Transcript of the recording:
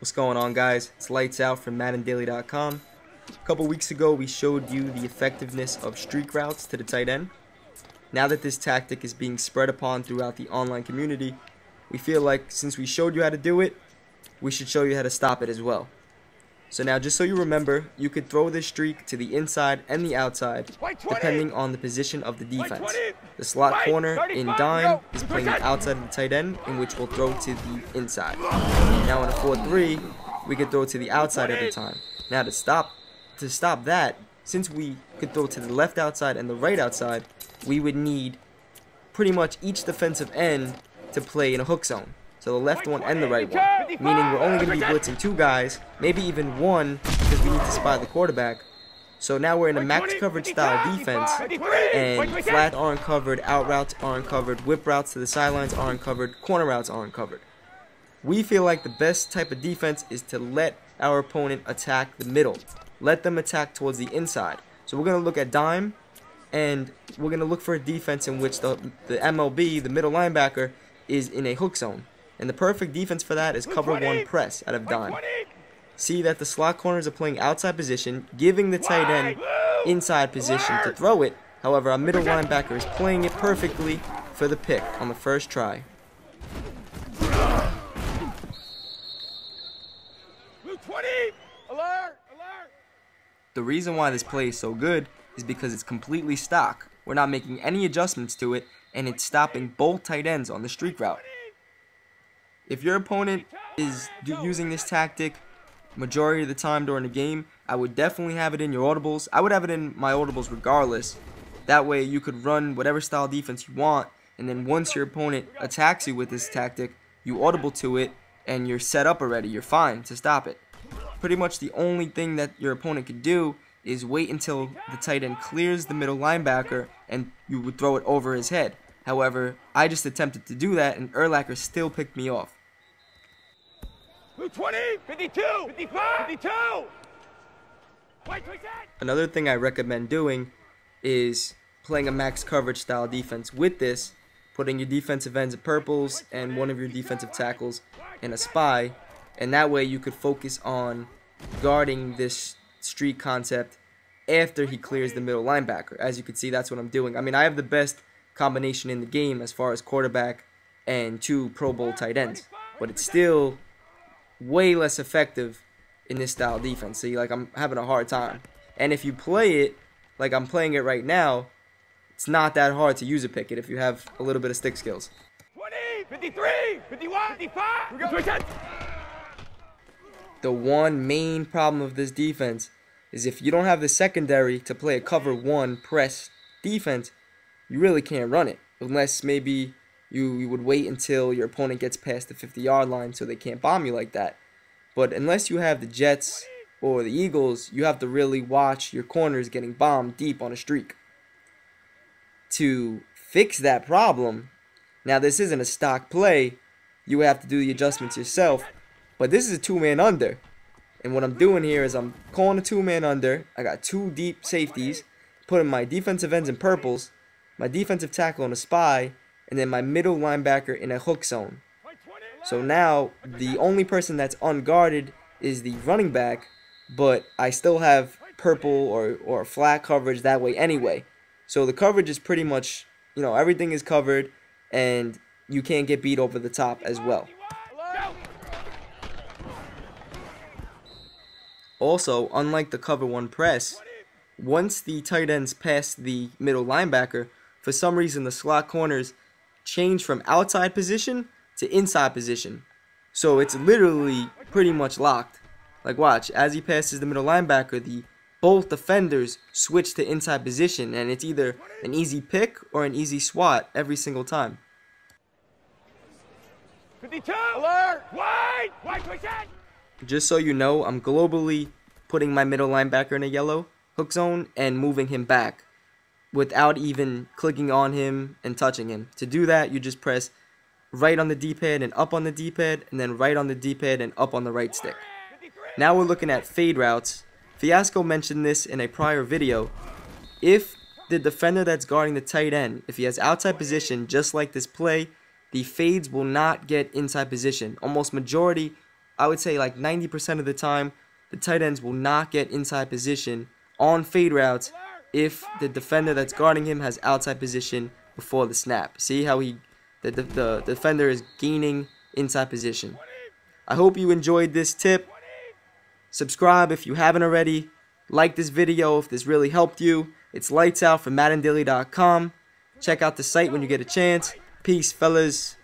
What's going on, guys? It's Lights Out from MaddenDaily.com. A couple weeks ago we showed you the effectiveness of streak routes to the tight end. Now that this tactic is being spread upon throughout the online community, we feel like since we showed you how to do it, we should show you how to stop it as well. So now, just so you remember, you could throw this streak to the inside and the outside depending on the position of the defense. The slot corner in dime is playing the outside of the tight end, in which we'll throw to the inside. Now in a 4-3, we could throw to the outside every time. Now to stop that, since we could throw to the left outside and the right outside, we would need pretty much each defensive end to play in a hook zone. So the left one and the right one, meaning we're only going to be blitzing two guys, maybe even one, because we need to spy the quarterback. So now we're in a max coverage style defense, and flat aren't covered, out routes aren't covered, whip routes to the sidelines aren't covered, corner routes aren't covered. We feel like the best type of defense is to let our opponent attack the middle. Let them attack towards the inside. So we're going to look at dime, and we're going to look for a defense in which the MLB, the middle linebacker, is in a hook zone. And the perfect defense for that is cover one press out of dime. See that the slot corners are playing outside position, giving the tight end inside position to throw it. However, our middle linebacker is playing it perfectly for the pick on the first try. The reason why this play is so good is because it's completely stock. We're not making any adjustments to it, and it's stopping both tight ends on the streak route. If your opponent is using this tactic majority of the time during the game, I would definitely have it in your audibles. I would have it in my audibles regardless. That way you could run whatever style defense you want, and then once your opponent attacks you with this tactic, you audible to it and you're set up already. You're fine to stop it. Pretty much the only thing that your opponent could do is wait until the tight end clears the middle linebacker and you would throw it over his head. However, I just attempted to do that and Urlacher still picked me off. 20, 52, 55, 52. Another thing I recommend doing is playing a max coverage style defense with this, putting your defensive ends at purples and one of your defensive tackles in a spy, and that way you could focus on guarding this streak concept after he clears the middle linebacker. As you can see, that's what I'm doing. I mean, I have the best combination in the game as far as quarterback and two Pro Bowl tight ends, but it's still way less effective in this style defense. See, like, I'm having a hard time. And if you play it like I'm playing it right now, it's not that hard to use a picket if you have a little bit of stick skills. 20, 53, 51, 55. The one main problem of this defense is if you don't have the secondary to play a cover one press defense, you really can't run it unless maybe you would wait until your opponent gets past the 50-yard line so they can't bomb you like that. But unless you have the Jets or the Eagles, you have to really watch your corners getting bombed deep on a streak. To fix that problem, now this isn't a stock play, you have to do the adjustments yourself, but this is a two-man under. And what I'm doing here is I'm calling a two-man under. I got two deep safeties, putting my defensive ends in purples, my defensive tackle in a spy, and then my middle linebacker in a hook zone. So now the only person that's unguarded is the running back, but I still have purple or flat coverage that way anyway. So the coverage is pretty much, everything is covered, and you can't get beat over the top as well. Also, unlike the cover one press, once the tight ends pass the middle linebacker, for some reason the slot corners change from outside position to inside position. So it's literally pretty much locked. Like, watch, as he passes the middle linebacker, both defenders switch to inside position, and it's either an easy pick or an easy swat every single time. 52, alert, wide, 20. Just so you know, I'm globally putting my middle linebacker in a yellow hook zone and moving him back without even clicking on him and touching him. To do that, you just press right on the D-pad and up on the D-pad, and then right on the D-pad and up on the right stick. Now we're looking at fade routes. Fiasco mentioned this in a prior video. If the defender that's guarding the tight end, if he has outside position just like this play, the fades will not get inside position. Almost majority I would say like 90% of the time, the tight ends will not get inside position on fade routes if the defender that's guarding him has outside position before the snap. See how the defender is gaining inside position. I hope you enjoyed this tip. Subscribe if you haven't already. Like this video if this really helped you. It's lights out from MaddenDaily.com. Check out the site when you get a chance. Peace, fellas.